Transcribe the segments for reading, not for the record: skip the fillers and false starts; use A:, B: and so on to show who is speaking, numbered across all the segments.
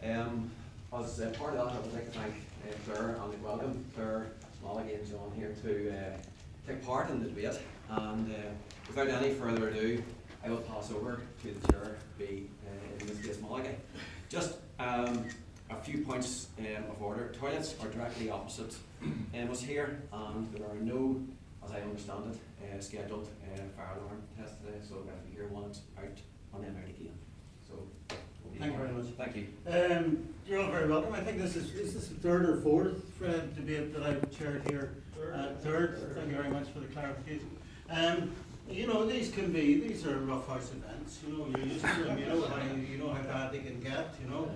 A: As part of that, I would like to thank Claire and welcome Claire, Malachi and John here to take part in the debate. And without any further ado, I will pass over to the chair, in this case Malachi. Just a few points of order. Toilets are directly opposite us here, and there are no, as I understand it, scheduled fire alarm tests today. So if you hear one, it's out and then out again. So
B: thank you very much.
A: Thank you.
B: You're all very welcome. I think this is the third or fourth debate that I've chaired here. Third. Thank you very much for the clarification. You know, these are rough house events. You know, you're used to them. You know how bad they can get. You know,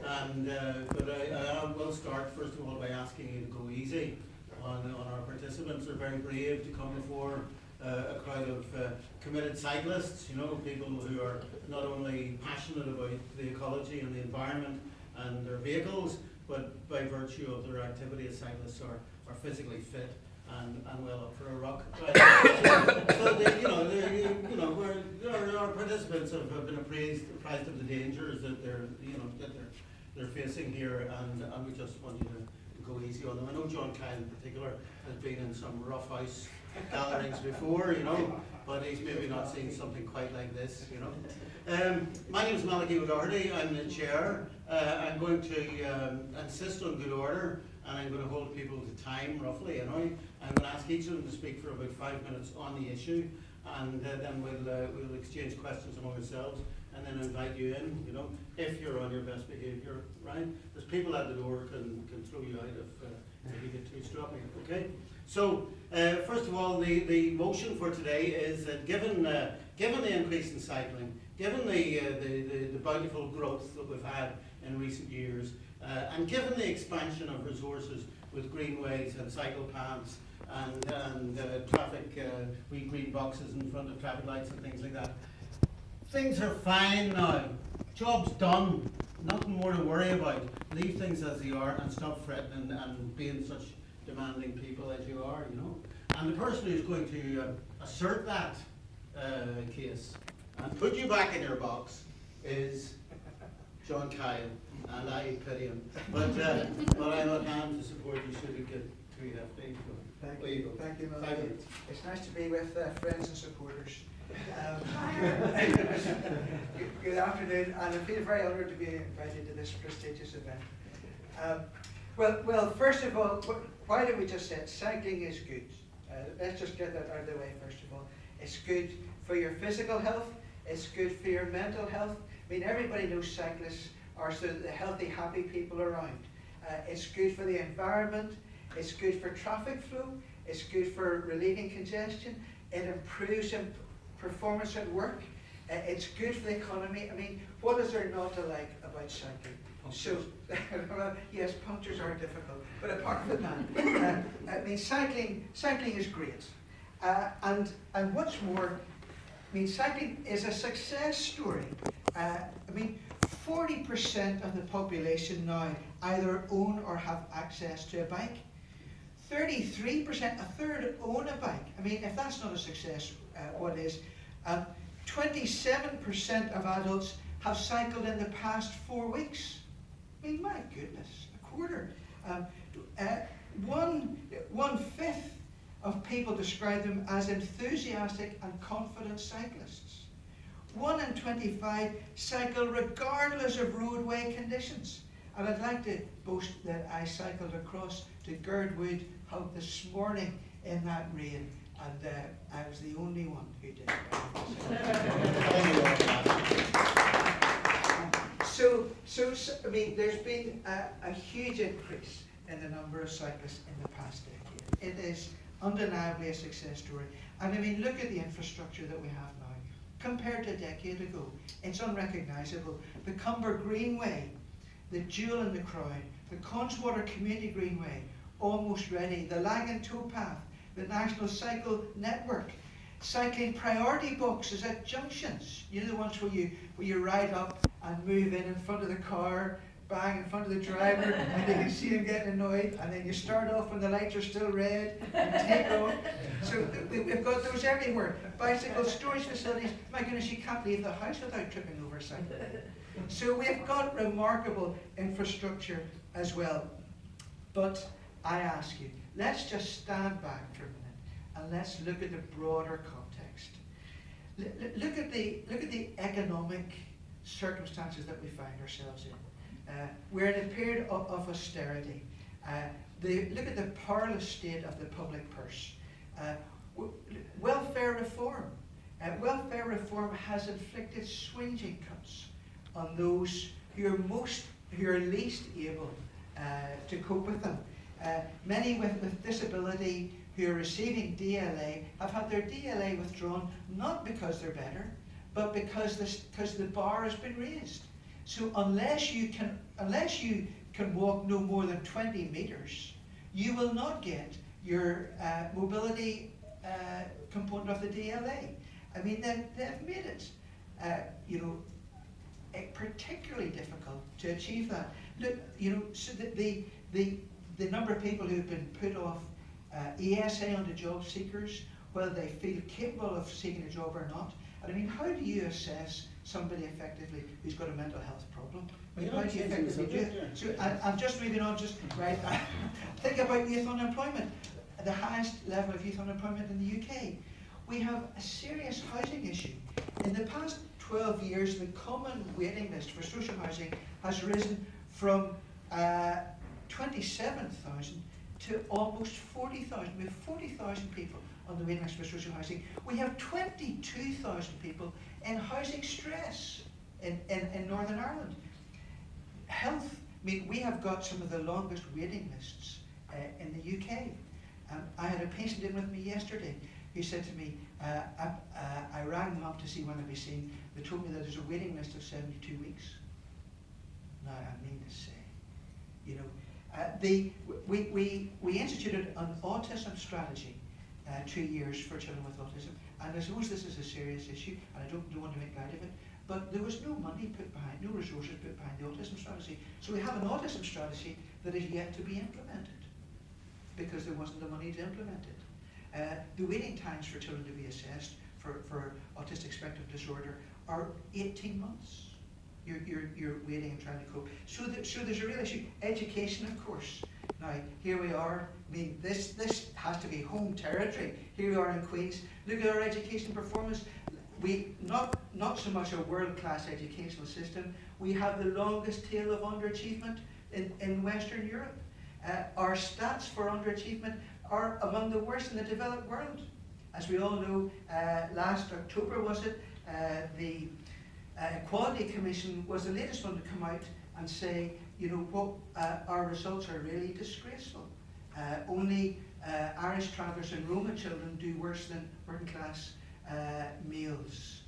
B: and but I will start first of all by asking you to go easy on our participants. They're very brave to come before a crowd of committed cyclists, you know, people who are not only passionate about the ecology and the environment and their vehicles, but by virtue of their activity as cyclists are physically fit and well up for a ruck. So our participants have been apprised of the dangers that they're facing here, and we just want you to go easy on them. I know John Kyle in particular has been in some rough house gatherings before, you know, but he's maybe not seen something quite like this, you know. My name is Malachi O'Doherty. I'm the chair. I'm going to insist on good order, and I'm going to hold people to time roughly, you know. I'm going to ask each of them to speak for about 5 minutes on the issue, and then we'll exchange questions among ourselves, and then invite you in, you know, if you're on your best behaviour, right? There's people at the door can throw you out if you get too stroppy, okay? So, first of all, the motion for today is that given the increase in cycling, given the bountiful growth that we've had in recent years, and given the expansion of resources with greenways and cycle paths and traffic, wee green boxes in front of traffic lights and things like that, things are fine now. Job's done. Nothing more to worry about. Leave things as they are and stop fretting and being such demanding people as you are, you know. And the person who's going to assert that case and put you back in your box is John Kyle, and I pity him. But I'm at hand to support you should it get too hefty.
C: Thank you, Malachi. It's nice to be with friends and supporters. Good afternoon, and I feel very honoured to be invited to this prestigious event. Well, first of all, why don't we just say it? Cycling is good. Let's just get that out of the way first of all. It's good for your physical health. It's good for your mental health. I mean, everybody knows cyclists are sort of the healthy, happy people around. It's good for the environment. It's good for traffic flow. It's good for relieving congestion. It improves performance at work. It's good for the economy. I mean, what is there not to like about cycling? So, well, yes, punctures are difficult, but apart from that, I mean, cycling is great, and what's more, I mean, cycling is a success story. I mean, 40% of the population now either own or have access to a bike. 33%, a third, own a bike. I mean, if that's not a success, what is? 27% of adults have cycled in the past 4 weeks. I mean, my goodness, a quarter. 1/5 of people describe them as enthusiastic and confident cyclists. 1 in 25 cycle regardless of roadway conditions. And I'd like to boast that I cycled across to Girdwood Hub this morning in that rain, and I was the only one who did it. So I mean, there's been a huge increase in the number of cyclists in the past decade. It is undeniably a success story. And I mean, look at the infrastructure that we have now. Compared to a decade ago, it's unrecognisable. The Cumber Greenway, the Jewel in the Crown, the Conswater Community Greenway, almost ready, the Lagan Towpath, the National Cycle Network, cycling priority boxes at junctions. You know, the ones where you ride up and move in front of the car, bang in front of the driver, and then you see him getting annoyed, and then you start off when the lights are still red, and take off. So we've got those everywhere. Bicycle storage facilities. My goodness, you can't leave the house without tripping over a cycle. So we've got remarkable infrastructure as well. But I ask you, let's just stand back for a minute and let's look at the broader context. Look at the economic circumstances that we find ourselves in. We're in a period of austerity. Look at the perilous state of the public purse. Welfare reform. Welfare reform has inflicted swinging cuts on those who are least able to cope with them. Many with disability who are receiving DLA have had their DLA withdrawn not because they're better, but because the bar has been raised. So unless you can walk no more than 20 meters, you will not get your mobility component of the DLA. I mean, they've made it, particularly difficult to achieve that. Look, so the number of people who have been put off ESA onto job seekers, whether they feel capable of seeking a job or not. And I mean, how do you assess somebody effectively who's got a mental health problem? How do you effectively do it? So I'm just moving on, right. Think about youth unemployment, the highest level of youth unemployment in the UK. We have a serious housing issue. In the past 12 years, the common waiting list for social housing has risen from 27,000 to almost 40,000. We have 40,000 people on the waiting list for social housing. We have 22,000 people in housing stress in Northern Ireland. Health, I mean, we have got some of the longest waiting lists in the UK. I had a patient in with me yesterday who said to me, I rang them up to see when I'd be seen. They told me that there's a waiting list of 72 weeks. Now, I mean to say, we instituted an autism strategy 2 years for children with autism, and I suppose this is a serious issue, and I don't want to make light of it, but there was no money put behind, no resources put behind the autism strategy. So we have an autism strategy that is yet to be implemented because there wasn't the money to implement it. The waiting times for children to be assessed for autistic spectrum disorder are 18 months. You're waiting and trying to cope. So there's a real issue. Education, of course. Now, here we are. I mean, this has to be home territory. Here we are in Queens. Look at our education performance. We not so much a world-class educational system. We have the longest tail of underachievement in Western Europe. Our stats for underachievement are among the worst in the developed world. As we all know, last October was it, the Equality Commission was the latest one to come out and say, our results are really disgraceful. Only Irish travellers and Roma children do worse than working class males.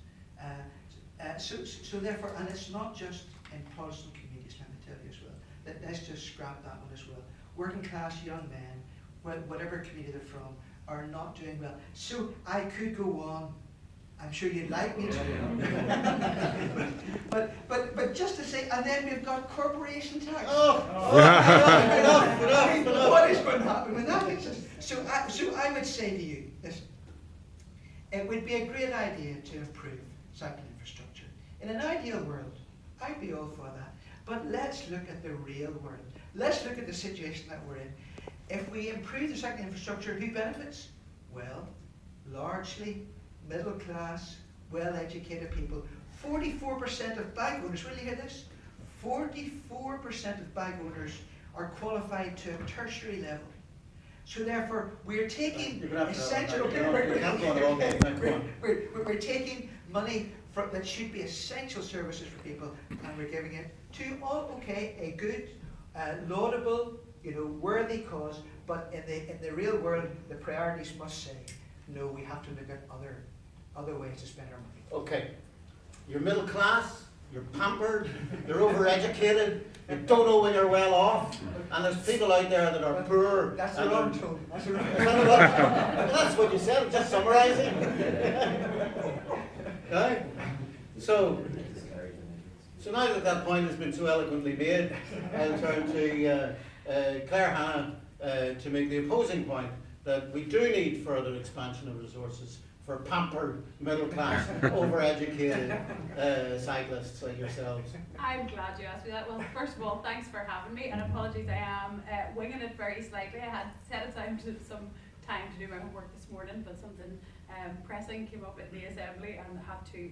C: So therefore, and it's not just in Protestant communities, let me tell you as well. Let's just scrap that one as well. Working class young men, whatever community they're from, are not doing well. So I could go on. I'm sure you'd like me to. but just to say, and then we've got corporation tax. Enough. What is going to happen when that exists? So I would say to you, listen, it would be a great idea to improve cycling infrastructure. In an ideal world, I'd be all for that. But let's look at the real world. Let's look at the situation that we're in. If we improve the cycling infrastructure, who benefits? Well, largely middle class, well-educated people. 44% of bike owners, will you hear this? 44% of bike owners are qualified to a tertiary level. So therefore, we're taking essential. We're taking money that should be essential services for people, and we're giving it to a good, laudable, worthy cause. But in the real world, the priorities must say, no, we have to look at other ways to spend our money.
B: Okay, you're middle class, you're pampered, you're overeducated, you don't know when you're well off, and there's people out there that are poor.
C: That's the wrong tone. That's the wrong tone.
B: That's what you said, I'm just summarising. Right? So now that point has been so eloquently made, I'll turn to Claire Hanna to make the opposing point that we do need further expansion of resources for pampered, middle class, overeducated cyclists like yourselves?
D: I'm glad you asked me that. Well, first of all, thanks for having me, and apologies, I am winging it very slightly. I had set aside some time to do my homework this morning, but something pressing came up at the assembly and I had to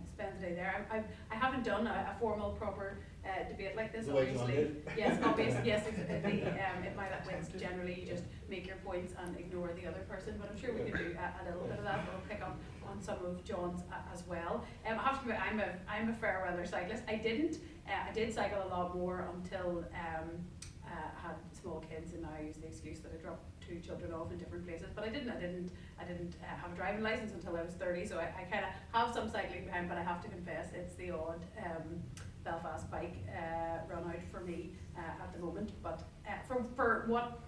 D: spend the day there. I haven't done a formal, proper debate like this, obviously. Yes, obviously, yes. It might generally you just make your points and ignore the other person, but I'm sure we can do a little bit of that. But I'll pick up on some of John's as well. I have to admit, I'm a fair weather cyclist. I did cycle a lot more until I had small kids, and now I use the excuse that I dropped 2 children off in different places. But I didn't have a driving license until I was 30, so I kind of have some cycling behind. But I have to confess, it's the odd Belfast bike run out for me at the moment. But for what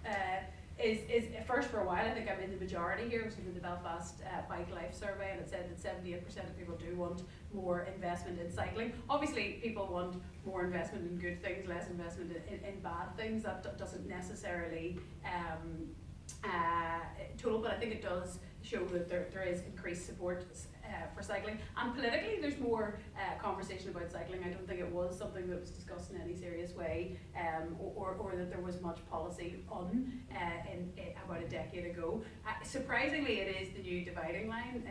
D: is first for a while, I think I'm in the majority here, which is in the Belfast Bike Life Survey, and it said that 78% of people do want more investment in cycling. Obviously, people want more investment in good things, less investment in bad things. That doesn't necessarily total, but I think it does show that there is increased support for cycling. And politically, there's more conversation about cycling. I don't think it was something that was discussed in any serious way, or that there was much policy on in about a decade ago. Surprisingly, it is the new dividing line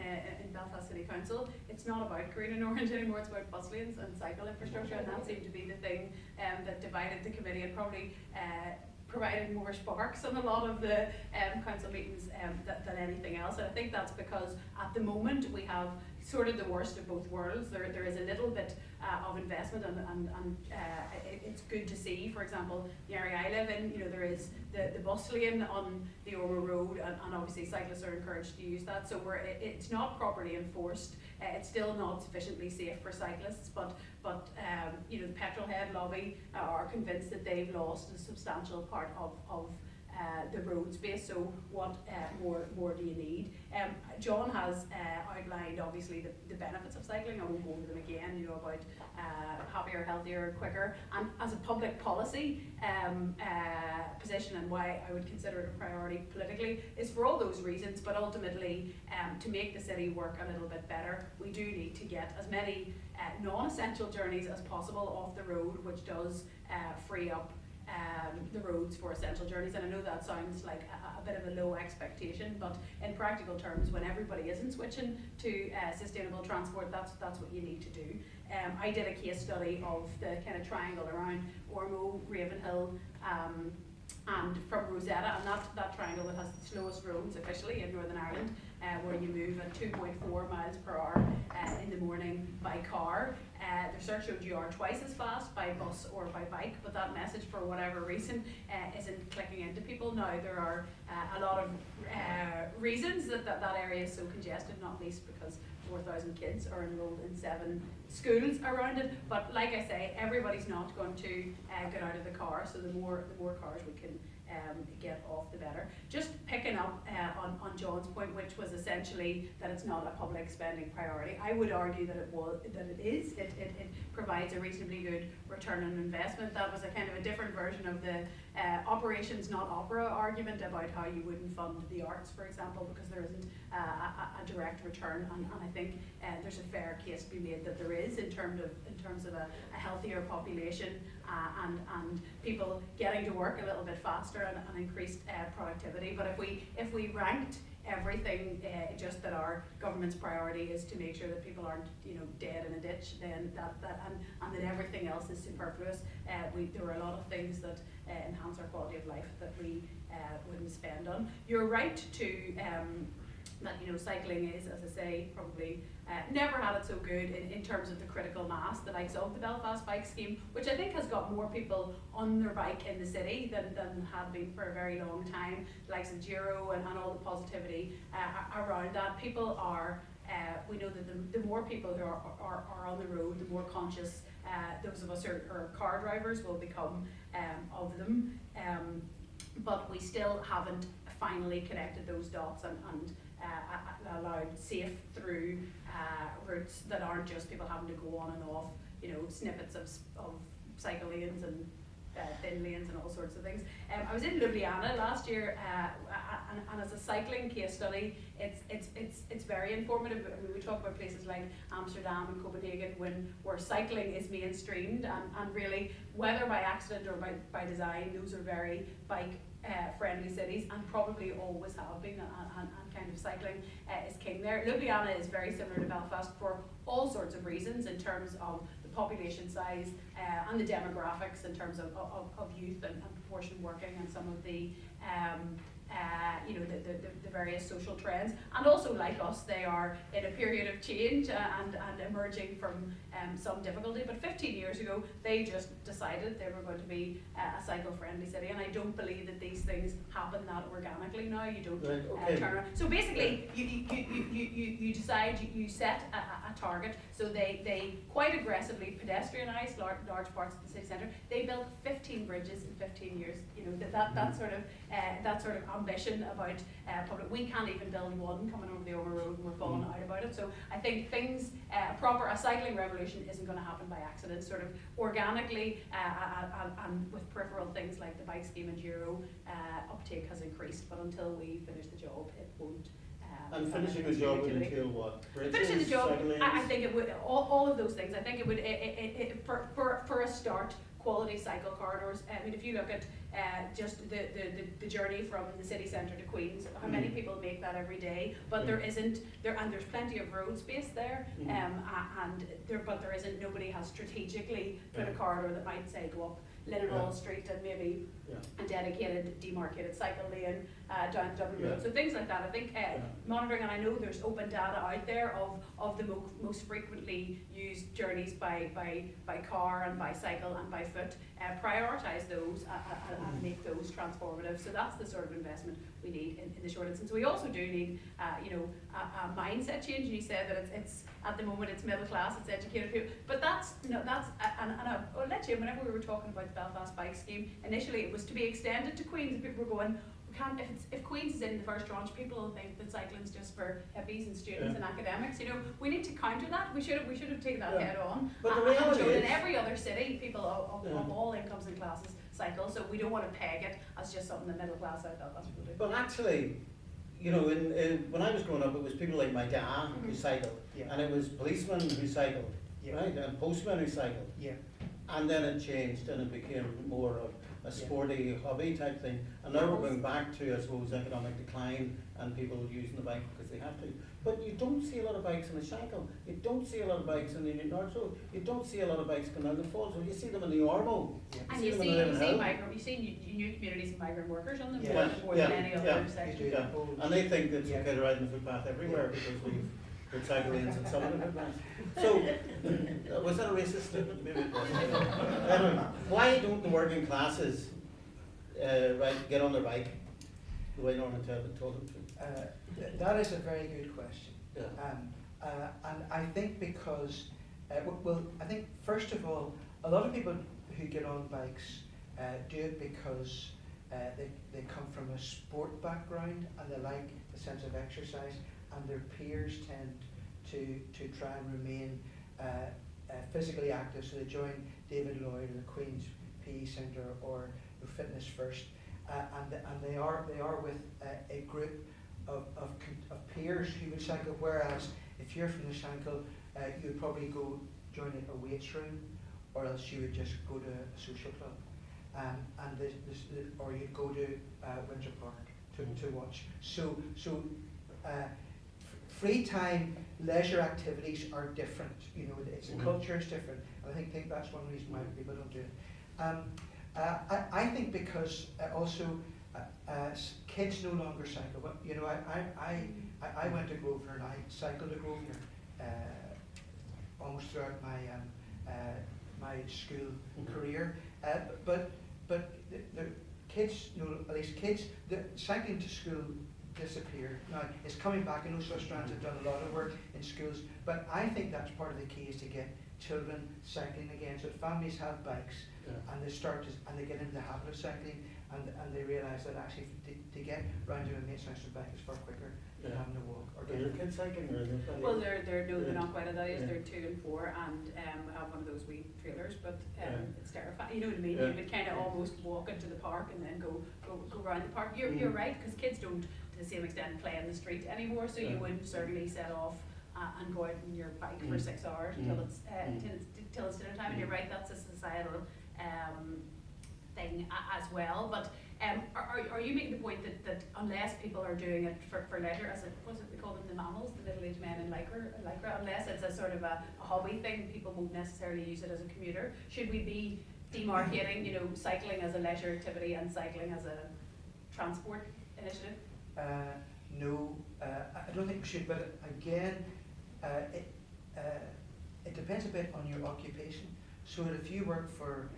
D: in Belfast City Council. It's not about green and orange anymore, it's about bus lanes and cycle infrastructure, and that seemed to be the thing that divided the committee and probably provided more sparks on a lot of the council meetings than anything else. And I think that's because at the moment we have sort of the worst of both worlds. There is a little bit of investment, and it's good to see. For example, the area I live in, there is the bus lane on the Ormer Road, and obviously cyclists are encouraged to use that. So it's not properly enforced. It's still not sufficiently safe for cyclists, but the petrolhead lobby are convinced that they've lost a substantial part of the road space. So what more do you need? John has outlined obviously the benefits of cycling. I won't go over them again, about happier, healthier, quicker, and as a public policy position, and why I would consider it a priority politically is for all those reasons. But ultimately, to make the city work a little bit better, we do need to get as many non-essential journeys as possible off the road, which does free up the roads for essential journeys. And I know that sounds like a bit of a low expectation, but in practical terms, when everybody isn't switching to sustainable transport, that's what you need to do. I did a case study of the kind of triangle around Ormeau, Ravenhill, and from Rosetta, and that triangle that has the slowest roads officially in Northern Ireland, where you move at 2.4 miles per hour in the morning by car. The research showed you are twice as fast by bus or by bike, but that message, for whatever reason, isn't clicking into people. Now, there are a lot of reasons that area is so congested, not least because 4,000 kids are enrolled in 7 schools around it. But like I say, everybody's not going to get out of the car, so the more cars we can get off, the better. Just picking up on John's point, which was essentially that it's not a public spending priority. I would argue that it is. It provides a reasonably good return on investment. That was a kind of a different version of the operations not opera argument about how you wouldn't fund the arts, for example, because there isn't a direct return. And I think there's a fair case to be made that there is in terms of a healthier population and people getting to work a little bit faster and increased productivity. But if we ranked everything just that our government's priority is to make sure that people aren't dead in a ditch, then that everything else is superfluous. There are a lot of things that enhance our quality of life that we wouldn't spend on. You're right to that cycling is, as I say, probably never had it so good in terms of the critical mass, the likes of the Belfast Bike Scheme, which I think has got more people on their bike in the city than had been for a very long time, the likes of Giro and all the positivity around that. People are, we know that the more people who are on the road, the more conscious those of us who are car drivers will become of them. But we still haven't finally connected those dots and allowed safe through routes that aren't just people having to go on and off, snippets of cycle lanes and thin lanes and all sorts of things. I was in Ljubljana last year, and as a cycling case study, it's very informative. I mean, we talk about places like Amsterdam and Copenhagen where cycling is mainstreamed, and really, whether by accident or by design, those are very bike friendly cities, and probably always have been, and kind of cycling is king there. Ljubljana is very similar to Belfast for all sorts of reasons, in terms of the population size and the demographics, in terms of youth and proportion working, and some of the the various social trends. And also, like us, they are in a period of change and emerging from some difficulty. But 15 years ago, they just decided they were going to be a cycle-friendly city. And I don't believe that these things happen that organically now. You don't turn around. So basically, you decide, you set a target. So they quite aggressively pedestrianised large parts of the city centre. They built 15 bridges in 15 years. You know, that sort of ambition about public. We can't even build one coming over the Over Road, and we're falling out about it. So I think things, a cycling revolution isn't going to happen by accident. Sort of organically, and with peripheral things like the bike scheme and Euro, uptake has increased. But until we finish the job, it won't.
B: And finishing the job would entail what? Bridges,
D: finishing the job,
B: cycling?
D: I think it would, all of those things. I think it would, for a start, quality cycle corridors. I mean, if you look at just the journey from the city centre to Queen's, how many people make that every day? But there isn't, and there's plenty of road space there, but there isn't. Nobody has strategically put a corridor that might say go up Linnenhall Street and maybe a dedicated demarcated cycle lane down Dublin Road. So things like that. I think monitoring, and I know there's open data out there of the most frequently used journeys by car and by cycle and by foot. Prioritise those and make those transformative. So that's the sort of investment we need in the short instance. We also do need a mindset change. And you said that it's at the moment it's middle class, it's educated people, but and I'll let you. Whenever we were talking about the Belfast bike scheme, initially it was to be extended to Queens, and people were going, we can't, if Queens is in the first tranche, people will think that cycling's just for hippies and students and academics. You know, we need to counter that. We should have taken that head on.
B: But the reality is,
D: in every other city, people of all incomes and classes cycle, so we don't want to peg it as just something the middle class out Belfast will do.
B: but actually, you know, when I was growing up, it was people like my dad who cycled, and it was policemen who cycled, right, and postmen who cycled. And then it changed, and it became more of a sporty hobby type thing. And now we're going back to, I suppose, economic decline and people using the bike because they have to. But you don't see a lot of bikes in the Shankill. You don't see a lot of bikes in the North Road. You don't see a lot of bikes going down the Falls. Well, you see them in the Ormo.
D: And you see new communities and migrant workers on them more than any other section.
B: And they think that it's okay to ride on the footpath everywhere because we've put cycle lanes in some of the footpaths. So, was that a racist statement? Maybe it was. Anyway, why don't the working classes get on their bike the way Norman told them to?
C: That is a very good question. And I think because, I think first of all, a lot of people who get on bikes do it because they come from a sport background and they like the sense of exercise, and their peers tend to try and remain physically active, so they join David Lloyd or the Queen's PE Centre or the Fitness First, and they are with a group of peers who would cycle. Whereas if you're from the Shankill, you would probably go join a weights room, or else you would just go to a social club, or you'd go to Windsor Park to watch. So free time, leisure activities are different. You know, the culture is different, and I think that's one reason why people don't do it. I think because also kids no longer cycle. But you know, I went to Grosvenor and I cycled to Grosvenor almost throughout my school career. But the kids, at least kids, the cycling to school disappeared. Now it's coming back. I know Sustrans have done a lot of work in schools, but I think that's part of the key, is to get children cycling again. So families have bikes, and they get into the habit of cycling, and they realise that actually to get round to a mate's house with a bike is far quicker than having to walk.
B: Are your kids cycling or are they?
D: Well, they're not quite at that age. They're 2 and 4, and have one of those wee trailers. But it's terrifying. You know what I mean? You would kind of almost walk into the park and then go around the park. You're right, because kids don't to the same extent play in the street anymore. So you wouldn't certainly set off and go out on your bike for 6 hours until it's dinner time. And you're right, that's a societal thing as well. But are you making the point that unless people are doing it for leisure, as we call them, the mammals, the middle-aged men in lycra, unless it's a sort of a hobby thing, people won't necessarily use it as a commuter? Should we be demarcating, cycling as a leisure activity and cycling as a transport initiative?
C: No, I don't think we should. But again, it depends a bit on your occupation. So that if you work for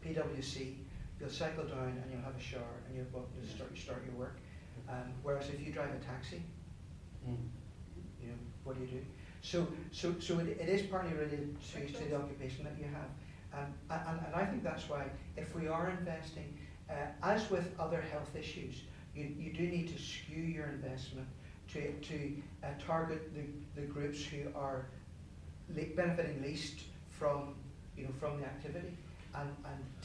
C: PwC, you'll cycle down and you'll have a shower and you'll start your work. Whereas if you drive a taxi, what do you do? So it is partly related to the occupation that you have. And I think that's why if we are investing, as with other health issues, you do need to skew your investment to target the groups who are benefiting least from the activity, and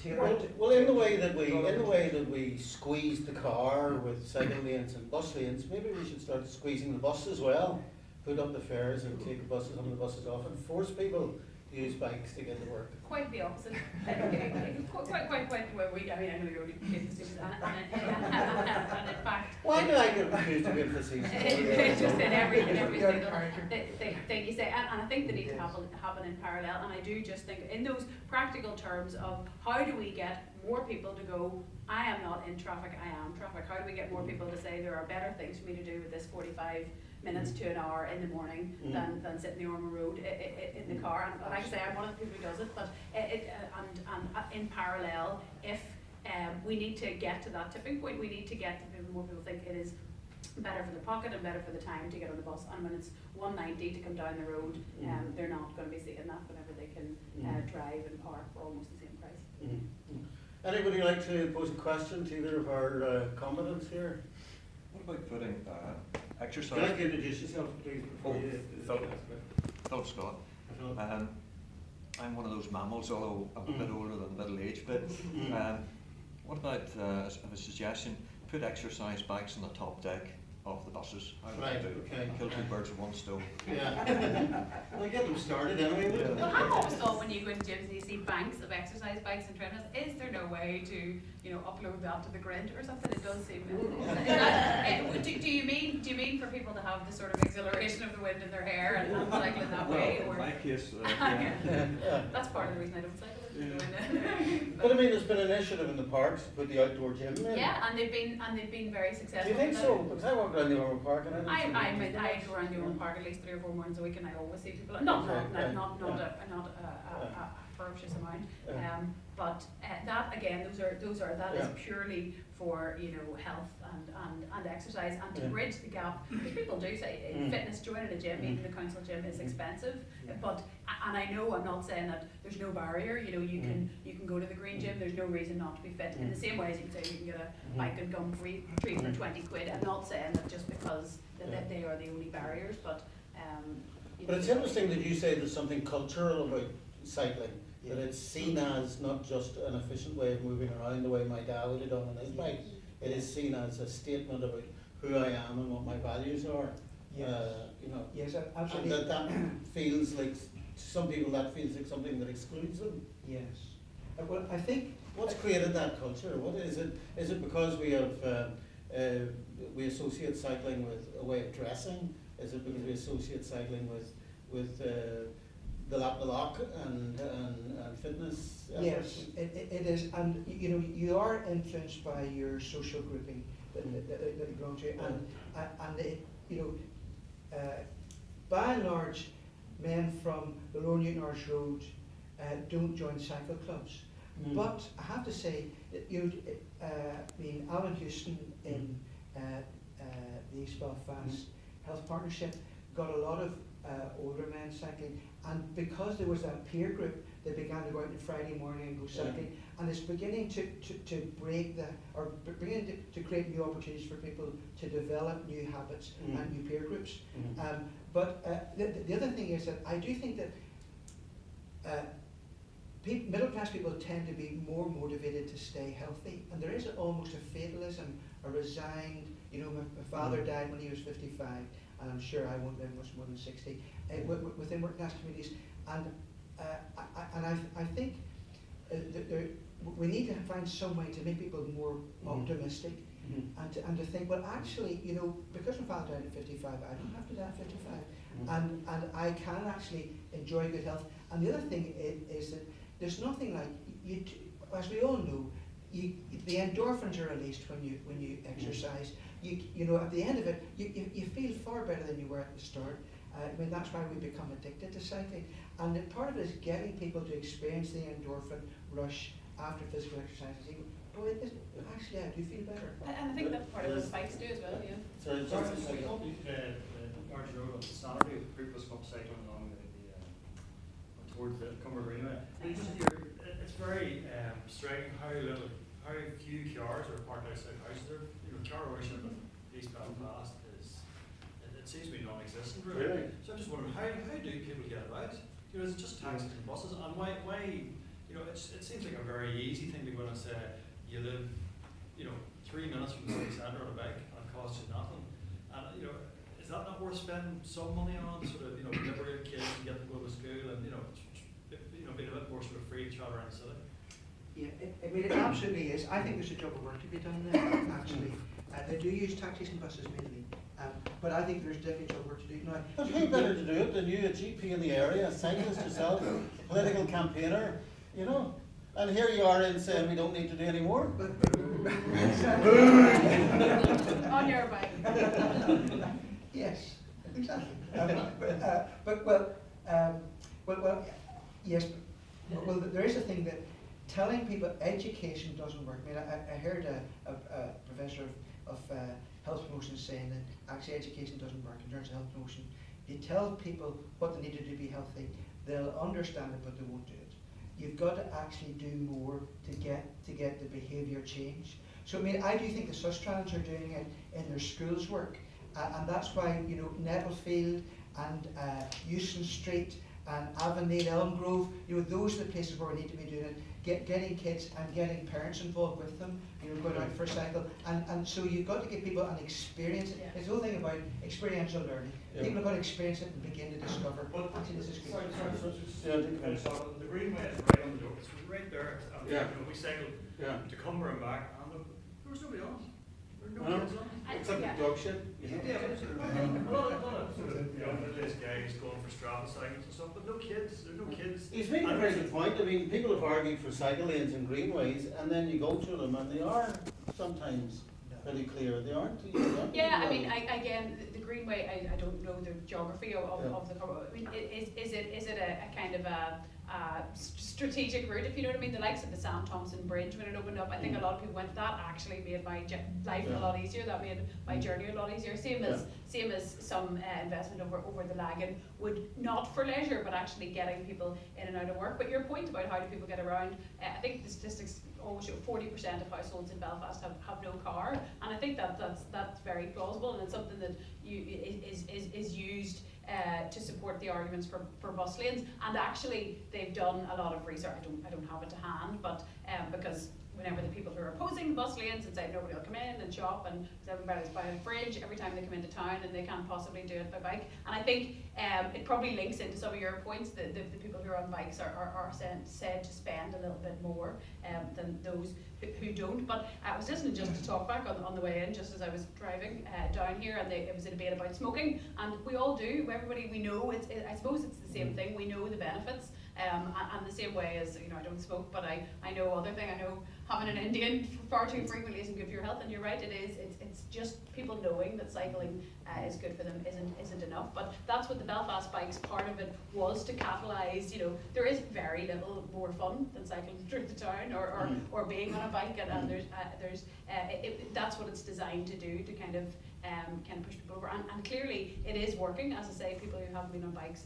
C: tailor it.
B: Well, in the way that we squeeze the car with cycle lanes and bus lanes, maybe we should start squeezing the bus as well. Put up the fares and take some of the buses off and force people to use bikes to get to work.
D: Quite the opposite. Quite where we. I mean, I'm going to go to and in fact.
B: Why do I get confused with facetious?
D: Just in every single thing you say, and I think they need to happen in parallel. And I do just think in those practical terms of how do we get more people to go, I am not in traffic, I am traffic. How do we get more people to say there are better things for me to do with this 45 minutes to an hour in the morning than sit in the Ormer Road in the car? And like I say, I'm one of the people who does it, but in parallel, if we need to get to that tipping point, we need to get to more people think it is better for the pocket and better for the time to get on the bus. And when it's $1.90 to come down the road, they're not going to be seeing that whenever they can drive and park for almost the same price.
B: Anybody like to pose a question to either of our combatants here?
E: What about putting exercise?
B: Can you introduce yourself, please?
E: Philip Scott. I'm one of those mammals, although I'm a bit older than middle age. But what about a suggestion? Put exercise bikes on the top deck of the buses.
B: Right, okay.
E: Kill two birds with one stone.
B: Yeah. Well, get them started anyway.
D: Well, I've always thought when you go into gyms and you see banks of exercise bikes and treadmills, is there no way to, upload that to the grid or something? It does seem. Do you mean for people to have the sort of exhilaration of the wind in their hair and cycle in that way? Or?
E: In my case,
D: That's part of the reason I don't cycle.
B: But I mean, there's been an initiative in the parks to put the outdoor gym in.
D: Yeah, and they've been very successful.
B: Do you think so? Because I walk around the Ormer Park and
D: I go around the Ormer Park at least 3 or 4 mornings a week, and I always see people. Not a ferocious amount. But that again, that is purely for health and exercise, and to bridge the gap. Because people do say fitness, joining a gym, even the council gym, is expensive. But I know I'm not saying that there's no barrier. You can go to the green gym. There's no reason not to be fit. In the same way as you can say you can get a bike and gum free for 20 quid. I'm not saying that just because that they are the only barriers, but.
B: But it's interesting that you say there's something cultural about cycling. That it's seen as not just an efficient way of moving around the way my dad would have done on his bike. It is seen as a statement about who I am and what my values are.
C: Yes, absolutely.
B: And that feels like, to some people, that feels like something that excludes them.
C: Yes. Well, I think
B: what's created that culture? What is it? Is it because we have we associate cycling with a way of dressing? Is it because we associate cycling with the lap the lock and fitness efforts?
C: Yes, it is, and you are influenced by your social grouping that you belong to, and by and large, men from the Lower Newton Arch Road don't join cycle clubs. But I have to say that Alan Houston in the East Belfast Health Partnership got a lot of older men cycling, and because there was that peer group, they began to go out on Friday morning and go cycling, and it's beginning to break the, or beginning to create new opportunities for people to develop new habits and new peer groups. But the other thing is that I do think that middle class people tend to be more motivated to stay healthy, and there is almost a fatalism, a resigned, you know, my father died when he was 55, and I'm sure I won't live much more than 60, within working class communities, and I think that we need to find some way to make people more optimistic, and to think, well, actually, you know, because my father died at 55, I don't have to die at 55, and I can actually enjoy good health. And the other thing is that there's nothing like, as we all know, the endorphins are released when you exercise. You know, at the end of it, you feel far better than you were at the start. I mean, that's why we become addicted to cycling. And part of it is getting people to experience the endorphin rush after physical exercise. And say, boy, actually, I do feel better.
D: And I think that's part of what bikes do as well, yeah.
F: Sorry, March Road on Saturday, the group was up cycling along towards the Cumber Greenway. It's very striking how few cars are parked outside houses. Car ownership in East Belfast it seems to be non-existent really. So I'm just wondering, how do people get about? You know, is it just taxis and buses? And why you know, it seems like a very easy thing to go and say, you live, you know, 3 minutes from the city centre on a bike and it costs you nothing. And you know, is that not worth spending some money on, sort of, you know, liberate kids and get them to go to school and, you know, being a bit more sort of free to travel around the city?
C: Yeah, I mean, it absolutely is. I think there's a job of work to be done there, actually. They do use taxis and buses mainly, but I think there's definitely a job of work to do. Now,
B: but who better to do it than you, a GP in the area, a cyclist yourself, a political campaigner, you know? And here you are in saying we don't need to do any more.
D: On your bike.
C: Yes, exactly. Yes. Well, there is a thing that telling people education doesn't work. I mean, I heard a professor of health promotion saying that actually education doesn't work in terms of health promotion. You tell people what they need to do to be healthy, they'll understand it, but they won't do it. You've got to actually do more to get the behaviour change. So I mean, I do think the Sustrans are doing it in their schools work, and that's why, you know, Nettlefield and Euston Street and Avonlea, Elmgrove, you know, those are the places where we need to be doing it. Getting kids and getting parents involved with them, you know, going out for a cycle, and so you've got to give people an experience.
D: Yeah.
C: It's the whole thing about experiential learning.
B: Yeah.
C: People have got to experience it and begin to discover. Actually, this is good.
F: The Greenway is right on the door. It's right there. You know, we cycled to Cumber and back, and there was nobody on. There were no kids on.
B: Except the dog shit.
F: Yeah, a lot of sort of middle-aged guys going for Strava cycles and stuff, but no kids. There's no kids.
B: He's making a very good point. I mean, people have argued for cycle lanes and greenways, and then you go through them, and they are sometimes pretty clear. They aren't.
D: Yeah, I mean, again, the Greenway, I don't know the geography of the. I mean, is it a kind of a strategic route, if you know what I mean? The likes of the Sam Thompson Bridge, when it opened up, I think a lot of people went, that actually made my life a lot easier, that made my journey a lot easier. Same as some investment over the Lagan would, not for leisure, but actually getting people in and out of work. But your point about how do people get around, I think the statistics almost show 40% of households in Belfast have no car, and I think that's very plausible, and it's something that is used to support the arguments for bus lanes. And actually they've done a lot of research. I don't have it to hand, but because whenever the people who are opposing bus lanes and say nobody will come in and shop, and everybody's buying a fridge every time they come into town and they can't possibly do it by bike. And I think it probably links into some of your points that the people who are on bikes are said to spend a little bit more than those who don't. But I was listening just to talk back on the way in, just as I was driving down here, and it was a debate about smoking, and we all do. Everybody, we know I suppose it's the same thing. We know the benefits. And the same way as, you know, I don't smoke, but I know other thing. I know having an Indian far too frequently isn't good for your health, and you're right, it is. It's just people knowing that cycling is good for them isn't enough. But that's what the Belfast Bikes part of it was, to catalyse. You know, there is very little more fun than cycling through the town or being on a bike, and there's that's what it's designed to do, to kind of can push people over. And clearly it is working, as I say, people who haven't been on bikes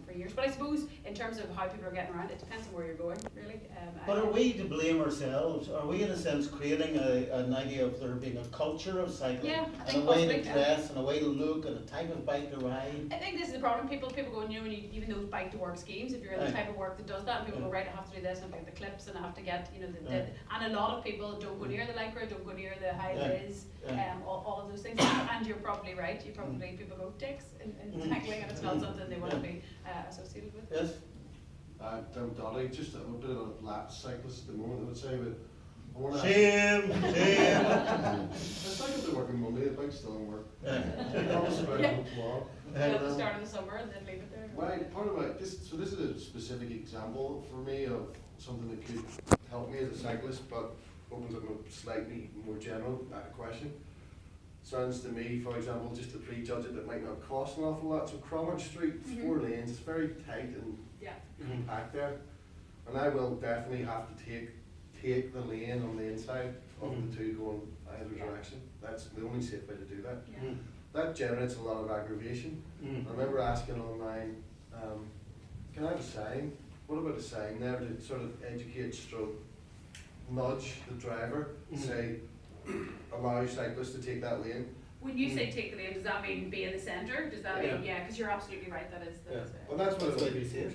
D: for years. But I suppose in terms of how people are getting around, it depends on where you're going, really.
B: But are we to blame ourselves? Are we in a sense creating an idea of there being a culture of cycling?
D: Yeah, I
B: and
D: think
B: a way
D: possibly,
B: to dress and a way to look and a type of bike to ride?
D: I think this is the problem. People go, you know, when you, even those bike to work schemes, if you're in the type of work that does that, and people go, right, I have to do this, and I have to get the clips, and I have to get, you know, and a lot of people don't go near the Lycra, don't go near the high vis, all of those things. And you're probably right. You probably, people go dicks in cycling, and it's not something they want to be associated with.
B: Yes.
G: I'm Dolly, just a bit of a lapsed cyclist at the moment, I would say, but I want to
B: Shame.
G: It's like if they're working Monday, the bike's still in work.
B: Yeah.
G: Promise about it tomorrow.
D: At the start of the summer, and then leave it there.
G: Part of this is a specific example for me of something that could help me as a cyclist, but opens up a slightly more general question. Sounds to me, for example, just to prejudge it, that might not cost an awful lot. So Cromwell Street, 4 lanes, it's very tight and compact there, and I will definitely have to take the lane on the inside of the two going either direction. That's the only safe way to do that.
D: Yeah.
G: That generates a lot of aggravation. I remember asking online, can I have a sign? What about a sign there to sort of educate stroke, nudge the driver, say, allow cyclists to take that lane?
D: When you say take the lane, does that mean be in the centre? Does that mean, because you're absolutely right, that is.
G: Well, that's what
B: That's
G: it
B: way to be safe.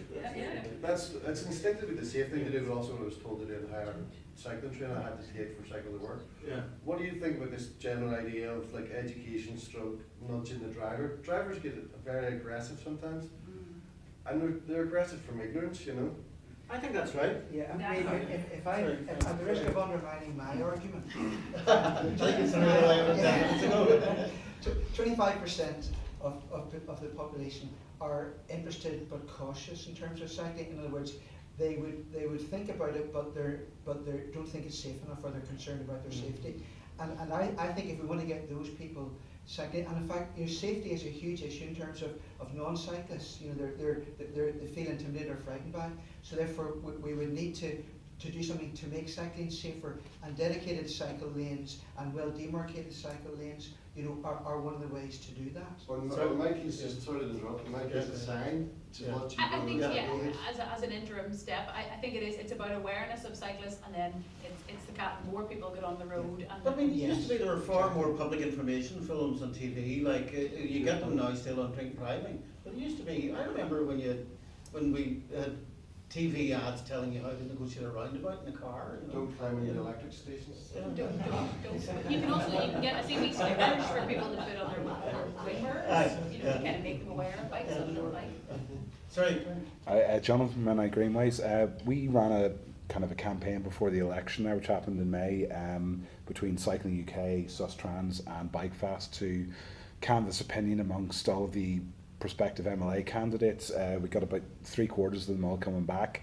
G: That's instinctively the safe thing to do, but also what I was told to do in higher cycling training I had to take for cycle to work.
B: Yeah.
G: What do you think about this general idea of like education stroke nudging the driver? Drivers get very aggressive sometimes, and they're aggressive from ignorance, you know.
B: I think that's right.
C: Yeah, I mean, if at the risk of undermining my argument,
B: I think it's another way of it.
C: 25% of the population are interested but cautious in terms of cycling. In other words, they would think about it, but they don't think it's safe enough, or they're concerned about their safety. And I think if we want to get those people cycling, and in fact, you know, safety is a huge issue in terms of non-cyclists. You know, they feel intimidated or frightened by it. So therefore, we would need to do something to make cycling safer, and dedicated cycle lanes and well demarcated cycle lanes, you know, are one of the ways to do that.
G: Well, in my case, just sort of interrupt, in my case, a sign to what you
D: I think,
G: do.
D: as an interim step, I think it's about awareness of cyclists, and then it's the more people get on the road. And
B: I mean, it used to be there were far more public information films on TV, like you get them now still on drink driving. But it used to be, I remember when we had TV ads telling you how to negotiate a roundabout in a car. You know.
G: Don't climb in the electric stations.
D: don't. You can get a CV stickers for people to put on their wing mirrors, you know, to kind of make them aware of bikes on their bike.
B: Sorry.
H: Jonathan from Malachi Greenways. We ran a kind of a campaign before the election there, which happened in May, between Cycling UK, Sustrans and Bikefast to canvass opinion amongst all of the prospective MLA candidates. We got about 3/4 of them all coming back,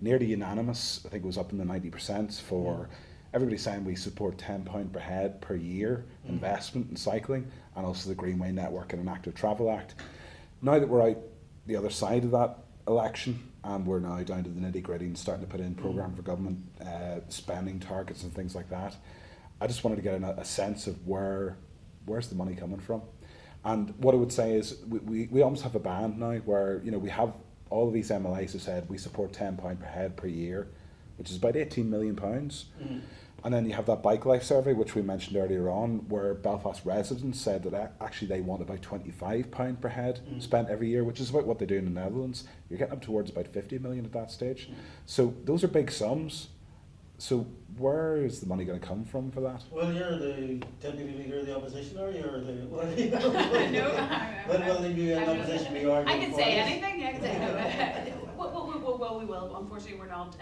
H: nearly unanimous. I think it was up in the 90% for everybody saying we support £10 per head per year investment in cycling, and also the Greenway Network and an Active Travel Act. Now that we're out the other side of that election, and we're now down to the nitty gritty and starting to put in programme for government spending targets and things like that, I just wanted to get a sense of where's the money coming from. And what I would say is we almost have a band now where, you know, we have all of these MLAs who said we support £10 per head per year, which is about £18 million. And then you have that Bike Life survey, which we mentioned earlier on, where Belfast residents said that actually they want about £25 per head spent every year, which is about what they do in the Netherlands. You're getting up towards about 50 million at that stage. So those are big sums. So where is the money going to come from for that?
B: Well, you're the deputy leader of the opposition, or you're the...
D: No,
B: When will the new opposition be arguing?
D: I can say anything. I can say no. Well, we will. Unfortunately, we're not,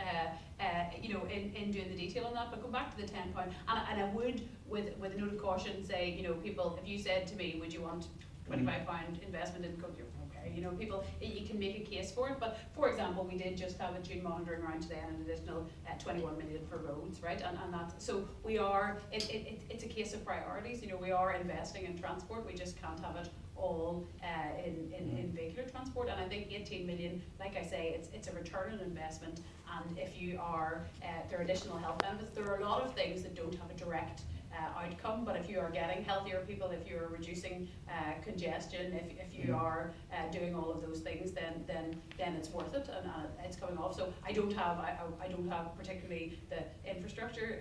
D: you know, in doing the detail on that. But go back to the £10, and I would, with a note of caution, say, you know, people, if you said to me, would you want £25 investment in culture? Okay, you know, people, you can make a case for it. But for example, we did just have a June monitoring round today, and an additional 21 million for roads, right? And that, so we are. It's a case of priorities. You know, we are investing in transport. We just can't have it all in vehicular transport. And I think 18 million, like I say, it's a return on investment. And if you are, there are additional health benefits. There are a lot of things that don't have a direct outcome, but if you are getting healthier people, if you are reducing congestion, if you are doing all of those things, then it's worth it, and it's coming off. So I don't have particularly the infrastructure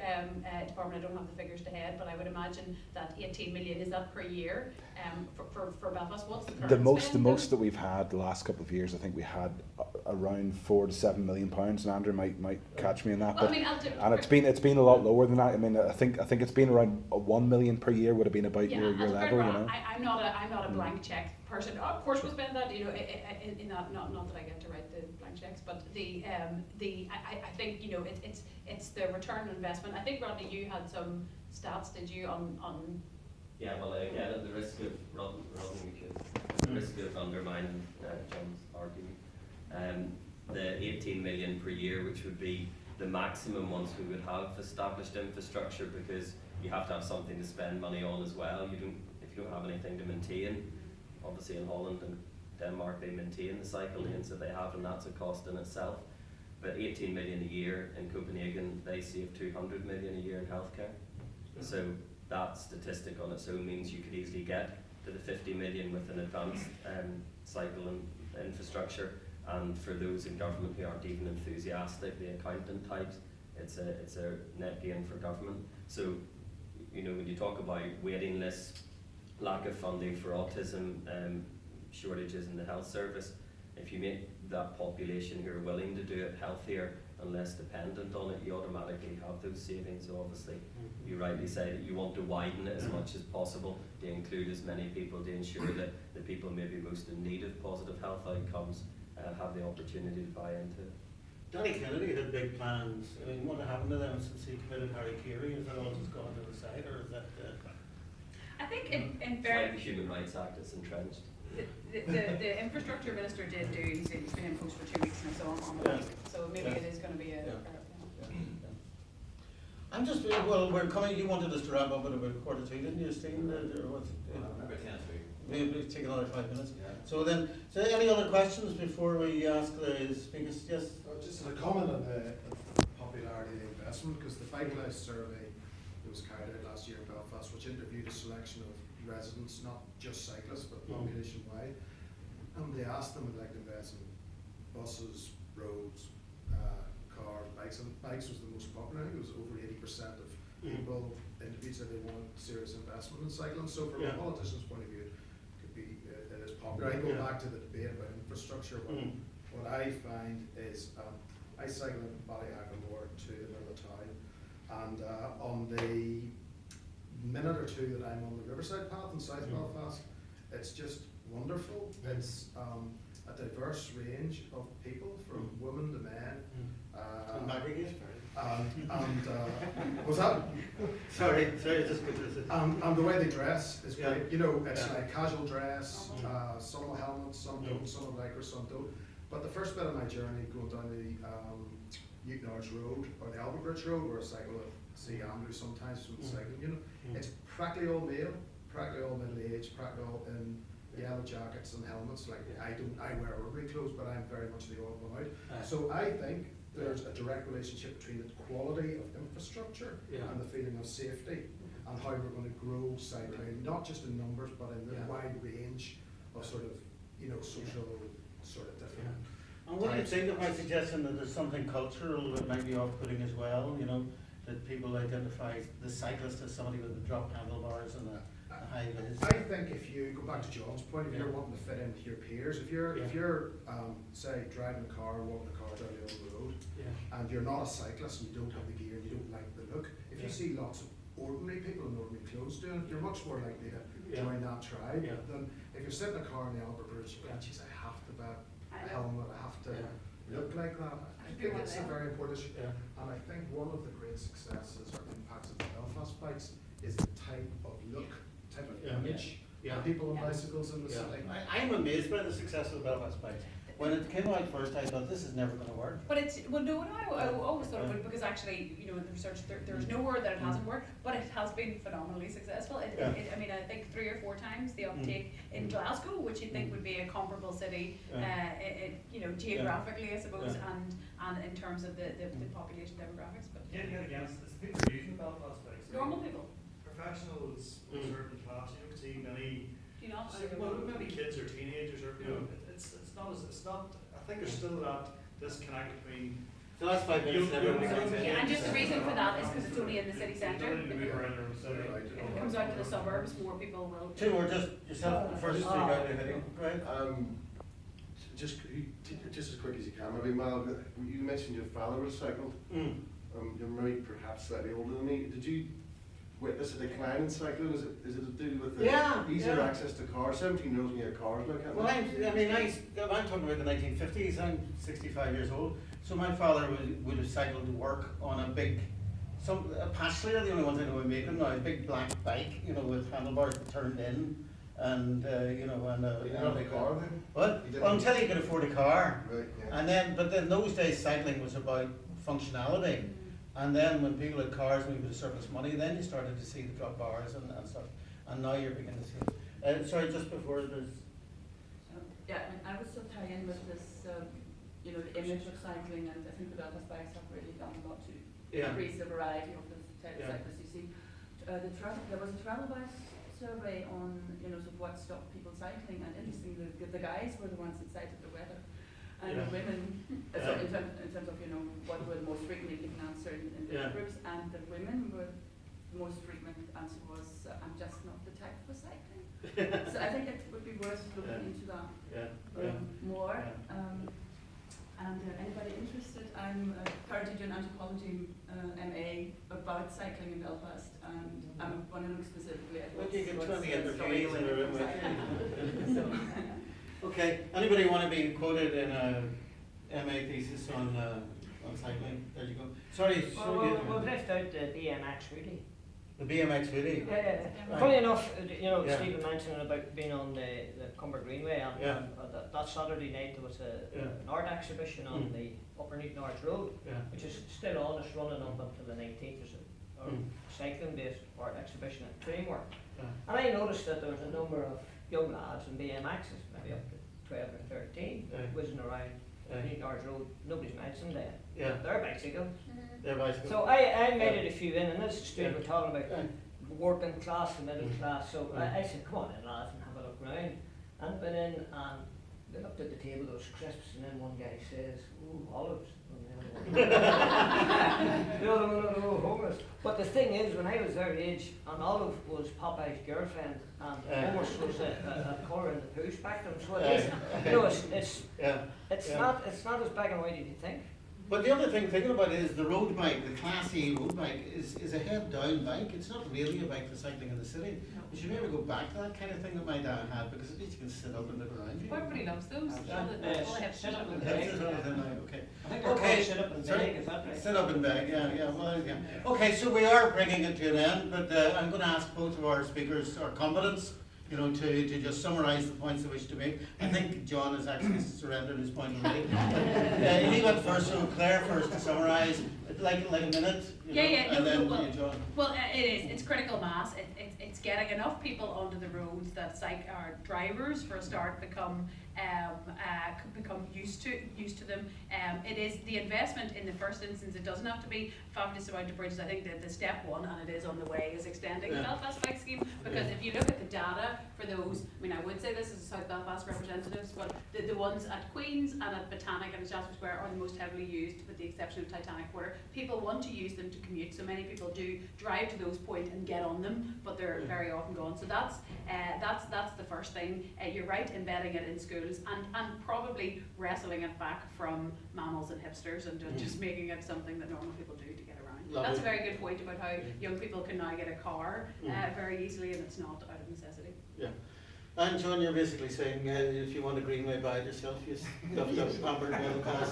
D: department. I don't have the figures to head, but I would imagine that 18 million, is that per year for Belfast? What's the current
H: The
D: spend?
H: most that we've had the last couple of years, I think we had around £4 to £7 million, and Andrew might catch me in that.
D: Well,
H: But
D: I mean,
H: and it's been a lot lower than that. I mean, I think it's been around 1 million per year would have been about your level, you know.
D: I'm not a blank check person. Of course, we'll spend that, in that. Not that I get to write the blank checks, but I think it's the return on investment. I think, Rodney, you had some stats, did you, on
I: Yeah, well, again, at the risk of undermining John's argument, the 18 million per year, which would be the maximum once we would have established infrastructure, because you have to have something to spend money on as well. If you don't have anything to maintain, obviously in Holland and Denmark they maintain the cycle lanes that they have, and that's a cost in itself. But 18 million a year in Copenhagen, they save 200 million a year in healthcare. So that statistic on its own means you could easily get to the 50 million with an advanced cycle and infrastructure. And for those in government who aren't even enthusiastic, the accountant types, it's a net gain for government. So, when you talk about waiting lists, lack of funding for autism, shortages in the health service, if you make that population who are willing to do it healthier and less dependent on it, you automatically have those savings. So obviously, you rightly say that you want to widen it as much as possible to include as many people, to ensure that the people maybe most in need of positive health outcomes have the opportunity to buy into it.
B: Danny Kennedy had big plans. I mean, what happened to them since he committed Harry Carey? Is that all just gone to the side, or is that?
D: I think in
I: It's like
D: fairness,
I: the Human Rights Act is entrenched.
D: the infrastructure minister did do. He's been in post for 2 weeks now, so on the way. So maybe it is going to be a.
B: I'm just we're coming. You wanted us to wrap up at about 1:45, didn't you, Stephen? Or what's?
A: About 10 to.
B: Maybe take another 5 minutes.
A: Yeah.
B: So any other questions before we ask the speakers? Yes.
G: Just a comment on the popularity of the investment, because the Bike Life survey that was carried out last year in Belfast, which interviewed a selection of residents, not just cyclists, but population wide, and they asked them would like to invest in buses, roads, cars, bikes, and bikes was the most popular. I think it was over 80% of people interviewed said they wanted serious investment in cycling. So from a politician's point of view, it is popular. I go back to the debate about infrastructure. What I find is I cycle in Ballyhackamore to the middle of town, and on the minute or two that I'm on the Riverside Path in South Belfast, it's just wonderful. It's a diverse range of people, from women to men. Was that?
B: Sorry, just
G: and the way they dress is great. It's like casual dress. Some have helmets, some don't. Some have lycra, some don't. But the first bit of my journey going down the Newton Arch Road or the Albert Bridge Road, where I cycle at see Andrew sometimes from cycling. It's practically all male, practically all middle aged, practically all in yellow jackets and helmets. Like I wear ordinary clothes, but I'm very much the odd one out. So I think there's a direct relationship between the quality of infrastructure and the feeling of safety, and how we're going to grow cycling, not just in numbers, but in the wide range of sort of social sort of different.
B: And what do you think of my suggestion that there's something cultural that might be off-putting as well? That people identify the cyclist as somebody with the drop handlebars and a high vis.
G: I think if you go back to John's point, if you're wanting to fit in with your peers, if you're say driving a car, walking a car down the old road, and you're not a cyclist and you don't have the gear and you don't like the look, if you see lots of ordinary people in ordinary clothes doing it, you're much more likely to join that tribe than if you're sitting in a car in the Albert Bridge. Geez, I have to buy a helmet, I have to look like that. I think it's a very important issue, and I think one of the great successes or impacts of the Belfast bikes is the type of look, type of image of people on bicycles in the city.
B: I'm amazed by the success of the Belfast bikes. When it came out first, I thought this is never going to work.
D: But I always thought it would, because actually, in the research, there's no word that it hasn't worked, but it has been phenomenally successful. I mean, I think 3 or 4 times the uptake in Glasgow, which you think would be a comparable city, geographically, I suppose, and in terms of the population demographics. But
F: against this, people are using Belfast bikes.
D: normal people.
F: professionals,
B: Mm.
F: certain class, you don't see many.
D: Do you not?
F: Well, maybe kids or teenagers, or you know, it's not. I think there's still that disconnect between.
B: The last 5 minutes, everybody gets in.
D: Yeah, and just the reason for that is because it's only in the city
F: They
D: centre.
F: don't need to move around their own city.
D: If it comes out to the suburbs, more people will.
B: Two more, just yourself, the first, so you got anything, go ahead.
G: Just as quick as you can, maybe Mal, you mentioned your father was cycled. You're maybe perhaps slightly older than me. Did you witness a decline in cycling? Is it to do with the
B: Yeah,
G: easier
B: yeah.
G: access to cars? 17-year-olds can get cars now, can't
B: Well,
G: they?
B: I'm talking about the 1950s, I'm 65 years old, so my father would have cycled to work on a big, a Pashley are the only ones I know who make them now, a big black bike, you know, with handlebars that turned in, and, you know, and
G: You didn't have a car then?
B: What?
G: You didn't-
B: Well, until you could afford a car.
G: Right, yeah.
B: And then, but in those days, cycling was about functionality. And then when people had cars and we could surplus money, then you started to see the drop bars and stuff. And now you're beginning to see it. Sorry, just before there's,
J: Yeah, I mean, I would still tie in with this, you know, the image of cycling, and I think the Belfast bikes have really done a lot to
B: yeah,
J: increase the variety of the type
B: Yeah.
J: of cyclists you see. There was a travel bike survey on, you know, sort of what stopped people cycling, and interestingly, the guys were the ones that cited the weather. And
B: Yeah.
J: the women, so in terms of, you know, what were the most frequently given answer in
B: Yeah.
J: different groups, and the women were, the most frequent answer was, I'm just not the type for cycling. So I think it would be worth looking
B: Yeah.
J: into that
B: yeah.
J: more.
B: Yeah.
J: And anybody interested, I'm currently doing anthropology MA about cycling in Belfast, and I want to look specifically at
B: Well, you get
J: what's
B: 20 interviews
J: stopping
B: in a room
J: women
B: with
J: from cycling. So,
B: Okay, anybody want to be quoted in a MA thesis on cycling? There you go. Sorry,
K: We've left out the BMX really.
B: the BMX really?
K: Yeah.
B: Right.
K: Funny enough, you know,
B: Yeah.
K: Stephen mentioned about being on the Cumber Greenway, and,
B: Yeah.
K: that Saturday night there was
B: Yeah.
K: an art exhibition on the Upper Newton Arch Road,
B: Yeah.
K: which is still on. It's running up until the 19th. There's a cycling-based art exhibition at Trainwork.
B: Yeah.
K: And I noticed that there was a number of young lads in BMXs, maybe up to 12 or 13,
B: Yeah.
K: whizzing around
B: Yeah.
K: Newton Arch Road. Nobody's mentioned that.
B: Yeah.
K: Their bicycles.
B: They're bicycles.
K: So I made it a few in, and this is straight,
B: Yeah.
K: we're talking about
B: Yeah.
K: working class and middle
B: Mm.
K: class. So
B: Mm.
K: I said, come on in, lads, and have a look round. And went in, and they looked at the table, there was crisps, and then one guy says, ooh, olives. And the other one, oh, hummus. But the thing is, when I was their age, an olive was Popeye's girlfriend, and hummus was a colour in the poo spectrum. So it is, you know, it's
B: Yeah.
K: not as big and white as you think.
B: But the other thing thinking about it is the road bike, the Class A road bike, is a head-down bike. It's not really a bike for cycling in the city. We should maybe go back to that kind of thing that my dad had, because at least you can sit up and look around you.
D: Everybody loves those.
B: Yeah.
D: All they have to
K: Sit up
D: do.
K: and
B: That's
K: beg.
B: just another thing now, okay.
K: I think they're
B: Okay.
K: called sit up and
B: Sorry?
K: beg, is that right?
B: Sit up and beg, yeah. Okay, so we are bringing it to an end, but I'm going to ask both of our speakers, our combatants, you know, to just summarise the points they wish to make. I think John has actually surrendered his point already. But, he went first, so Claire first to summarise, like a minute, you know, and then you, John.
D: Well, it is. It's critical mass. It's getting enough people onto the roads that our drivers, for a start, become used to them. It is the investment in the first instance. It doesn't have to be fabulous amount of bridges. I think that the step one, and it is on the way, is extending the Belfast Bike Scheme. Because if you look at the data for those, I mean, I would say this is South Belfast representatives, but the ones at Queen's and at Botanic and at Shaftesbury Square are the most heavily used, with the exception of Titanic Quarter. People want to use them to commute, so many people do drive to those points and get on them, but they're very often gone. So that's the first thing. You're right, embedding it in schools and probably wrestling it back from mammals and hipsters and just making it something that normal people do to get around.
B: Lovely.
D: That's a very good point about how young people can now get a car very easily, and it's not out of necessity.
B: Yeah. And John, you're basically saying if you want a Greenway, buy it yourself. You stuffed up pampered middle class.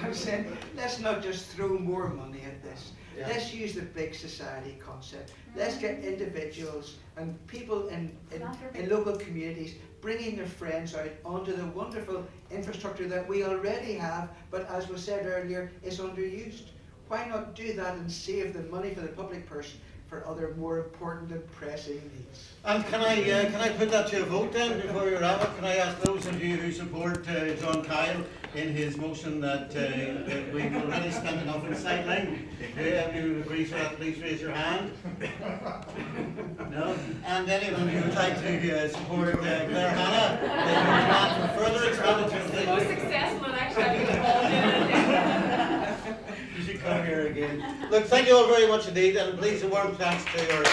C: I'm saying, let's not just throw more money at this.
B: Yeah.
C: Let's use the big society concept. Let's get individuals and people in local communities bringing their friends out onto the wonderful infrastructure that we already have, but as was said earlier, is underused. why not do that and save the money for the public purse for other more important and pressing needs?
B: And can I put that to a vote then before we wrap up? Can I ask those of you who support John Kyle in his motion that we've already spent enough in cycling? Who agrees with that, please raise your hand. No? And anyone who would like to support Claire Hanna for further expenditure?
D: Most successful and actually having involved in it.
B: You should come here again. Look, thank you all very much indeed, and please a warm thanks to our